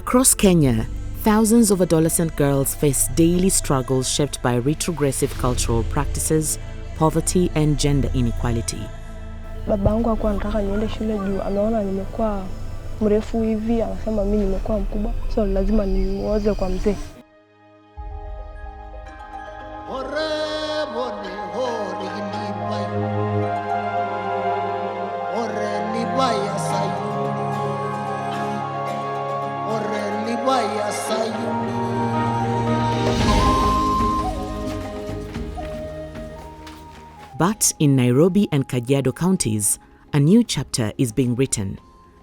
Across Kenya, thousands of adolescent girls face daily struggles shaped by retrogressive cultural practices, poverty and gender inequality. Baba yangu alikuwa anataka niende shule juu ameona nimekuwa mrefu hivi, anasema mimi nimekuwa mkubwa, so lazima nimuoze kwa mzee. But in Nairobi and Kajiado counties, a new chapter is being written.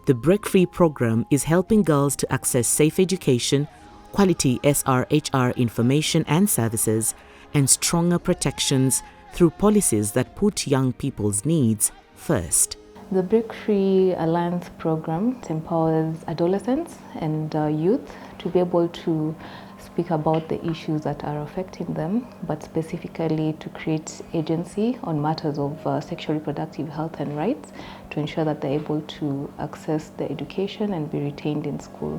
The Break Free program is helping girls to access safe education, quality SRHR information and services, and stronger protections through policies that put young people's needs first. The Break Free Alliance program empowers adolescents and youth to be able to speak about the issues that are affecting them, but specifically to create agency on matters of sexual reproductive health and rights to ensure that they're able to access the education and be retained in school.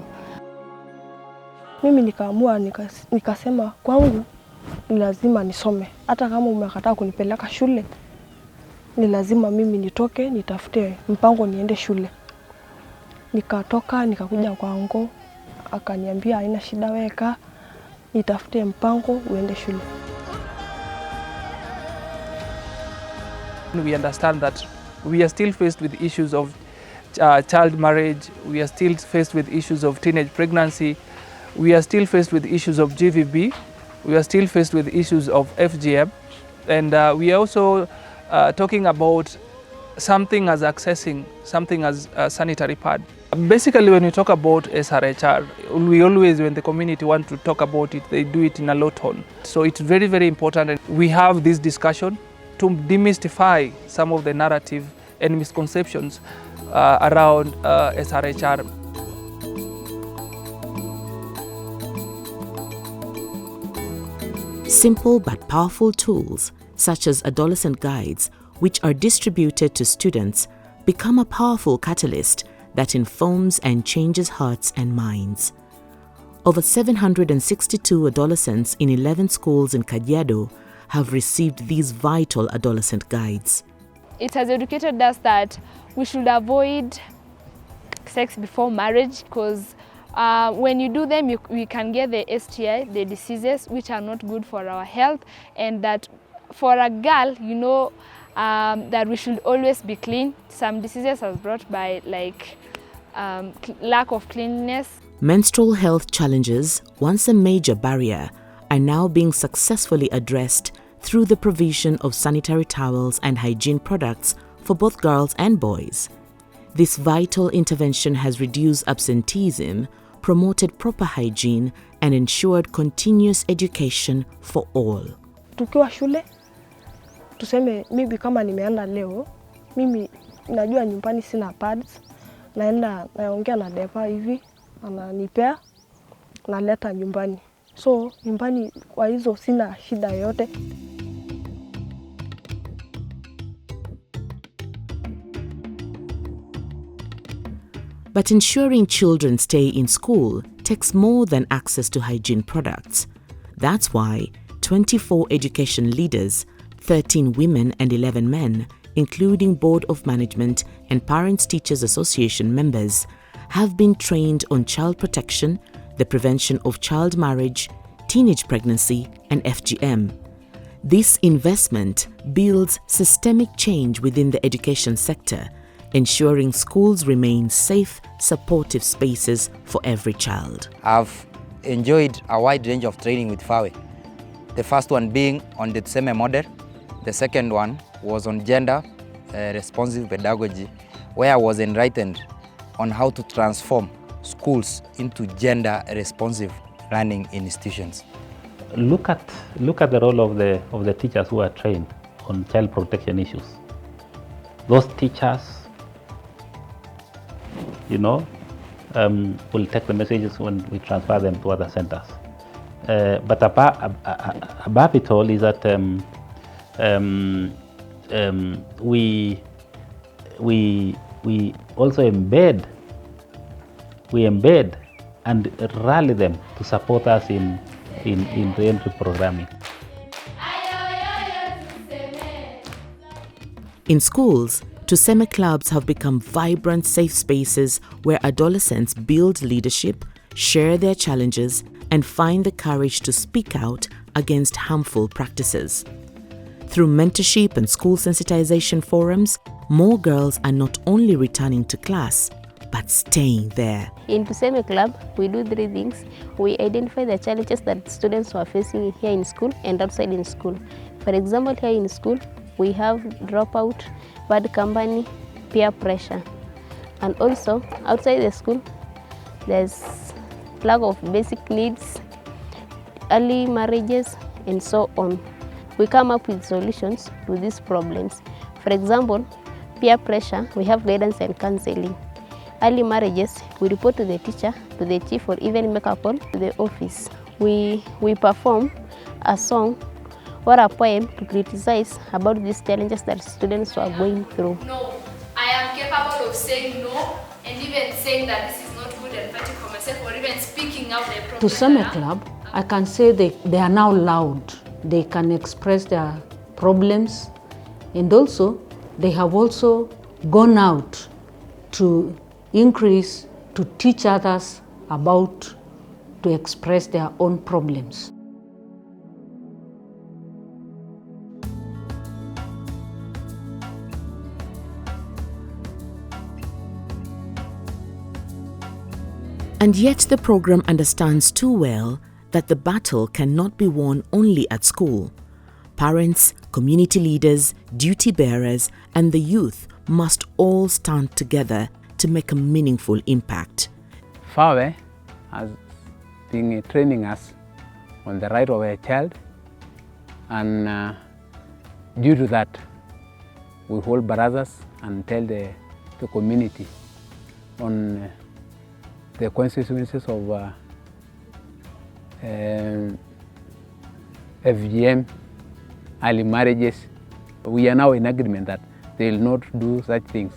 Mimi nikaamua nikasema kwangu ni lazima nisome. Hata kama umekataa kunipeleka shule, ni lazima mimi nitoke nitafute mpango niende shule. Nikatoka nikakuja kwangu, akaniambia haina shida, weka nitafute mpango uende shule. We understand that we are still faced with issues of child marriage, we are still faced with issues of teenage pregnancy, we are still faced with issues of GVB, we are still faced with issues of FGM, and we are also talking about something as accessing something as a sanitary pad. Basically, when we talk about SRHR, we always, when the community want to talk about it, they do it in a low tone. So it's very, very important, and we have this discussion to demystify some of the narrative and misconceptions around SRHR. Simple but powerful tools, such as adolescent guides, which are distributed to students, become a powerful catalyst that informs and changes hearts and minds. Over 762 adolescents in 11 schools in Kajiado have received these vital adolescent guides. It has educated us that we should avoid sex before marriage, because when you do them, you can get the STI, the diseases which are not good for our health, and that for a girl, you know, that we should always be clean. Some diseases are brought by lack of cleanliness. Menstrual health challenges, once a major barrier, are now being successfully addressed through the provision of sanitary towels and hygiene products for both girls and boys. This vital intervention has reduced absenteeism, promoted proper hygiene, and ensured continuous education for all. Tukiwa shule, tuseme mimi kama nimeenda leo, mimi najua nyumbani sina pads, naenda naongea na depa hivi, ananipea, naleta nyumbani. So nyumbani kwa hizo sina shida yote. But ensuring children stay in school takes more than access to hygiene products. That's why 24 education leaders, 13 women and 11 men, including Board of Management and Parents Teachers Association members, have been trained on child protection, the prevention of child marriage, teenage pregnancy, and FGM. This investment builds systemic change within the education sector, ensuring schools remain safe, supportive spaces for every child. I've enjoyed a wide range of training with FAWE. The first one being on the Tseme model. The second one was on gender responsive pedagogy, where I was enlightened on how to transform schools into gender responsive learning institutions. Look at the role of the teachers who are trained on child protection issues. Those teachers, will take the messages when we transfer them to other centers. But above it all is that we also embed and rally them to support us in re-entry programming. In schools, Tuseme clubs have become vibrant, safe spaces where adolescents build leadership, share their challenges, and find the courage to speak out against harmful practices. Through mentorship and school sensitization forums, more girls are not only returning to class, but staying there. In Tuseme Club, we do 3 things. We identify the challenges that students are facing here in school and outside in school. For example, here in school, we have dropout, bad company, peer pressure. And also, outside the school, there's lack of basic needs, early marriages, and so on. We come up with solutions to these problems. For example, peer pressure, we have guidance and counseling. Early marriages, we report to the teacher, to the chief, or even make a call to the office. We perform a song or a poem to criticize about these challenges that students are going through. No, I am capable of saying no and even saying that this is not good and fighting for myself, or even speaking out the problem. Tuseme Club, I can say they are now loud. They can express their problems, and also they have also gone out to increase, to teach others about, to express their own problems. And yet the program understands too well that the battle cannot be won only at school. Parents, community leaders, duty bearers, and the youth must all stand together to make a meaningful impact. FAWE has been training us on the right of a child, and due to that, we hold barazas and tell the community on the consequences of FGM, early marriages. We are now in agreement that they will not do such things.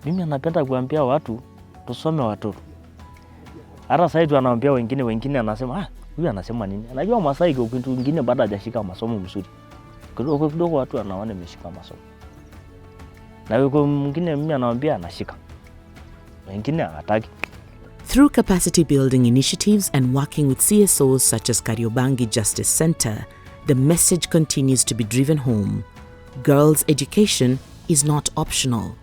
Mimi napenda kuambia watu tusome watoto. Hata sasa hivi anaambia wengine anasema huyu anasema nini? Anajua Masai kwa kitu kingine baada hajashika masomo mzuri. Kidogo watu anaona ameshika masomo. Na yuko mwingine mimi anaambia anashika. Wengine hataki. Through capacity building initiatives and working with CSOs such as Kariobangi Justice Center, the message continues to be driven home. Girls' education is not optional,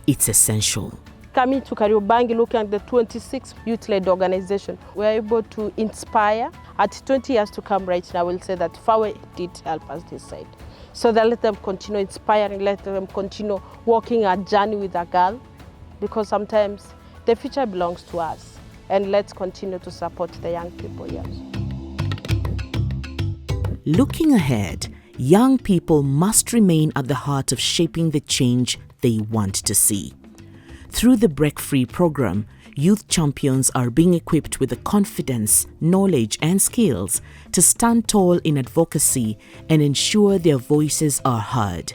it's essential. Coming to Kariobangi, looking at the 26 youth-led organization, we are able to inspire. At 20 years to come right now, we'll say that FAWE did help us decide. So that let them continue inspiring, let them continue walking a journey with a girl, because sometimes the future belongs to us. And let's continue to support the young people, yes. Looking ahead, young people must remain at the heart of shaping the change they want to see. Through the Break Free program, youth champions are being equipped with the confidence, knowledge, and skills to stand tall in advocacy and ensure their voices are heard.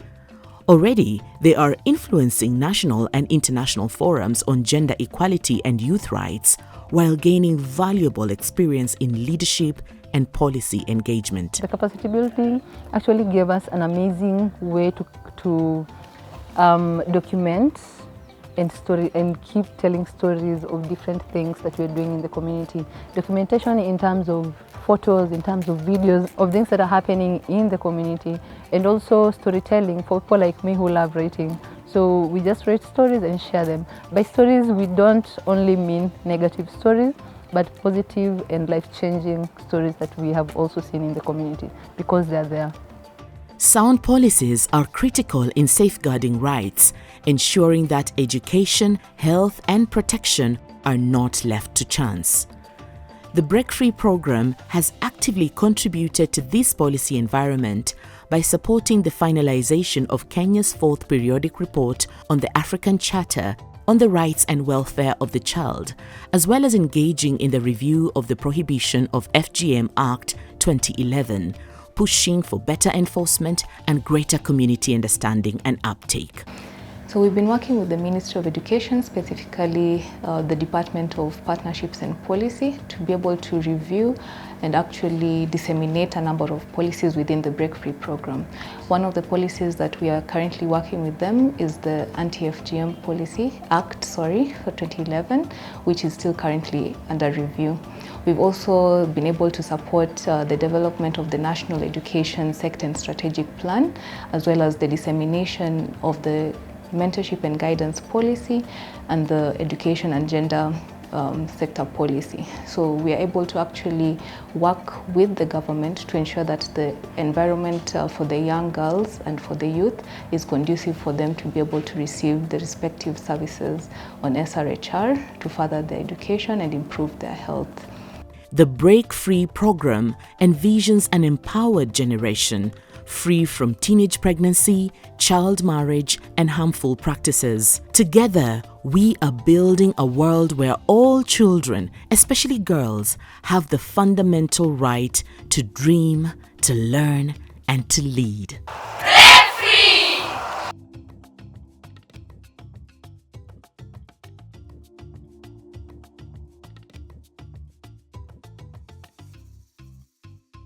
Already, they are influencing national and international forums on gender equality and youth rights, while gaining valuable experience in leadership and policy engagement. The capacity building actually gave us an amazing way to document and keep telling stories of different things that we're doing in the community. Documentation in terms of photos, in terms of videos, of things that are happening in the community, and also storytelling for people like me who love writing. So we just write stories and share them. By stories, we don't only mean negative stories, but positive and life-changing stories that we have also seen in the community, because they're there. Sound policies are critical in safeguarding rights, ensuring that education, health, and protection are not left to chance. The Break Free program has actively contributed to this policy environment by supporting the finalization of Kenya's 4th periodic report on the African Charter on the rights and welfare of the child, as well as engaging in the review of the Prohibition of FGM Act 2011, pushing for better enforcement and greater community understanding and uptake. So we've been working with the Ministry of Education, specifically the Department of Partnerships and Policy, to be able to review and actually disseminate a number of policies within the Break Free program. One of the policies that we are currently working with them is the Anti-FGM Act for 2011, which is still currently under review. We've also been able to support the development of the National Education Sector and Strategic Plan, as well as the dissemination of the mentorship and guidance policy and the education and gender sector policy. So we are able to actually work with the government to ensure that the environment for the young girls and for the youth is conducive for them to be able to receive the respective services on SRHR to further their education and improve their health. The Break Free program envisions an empowered generation free from teenage pregnancy, child marriage, and harmful practices. Together, we are building a world where all children, especially girls, have the fundamental right to dream, to learn, and to lead.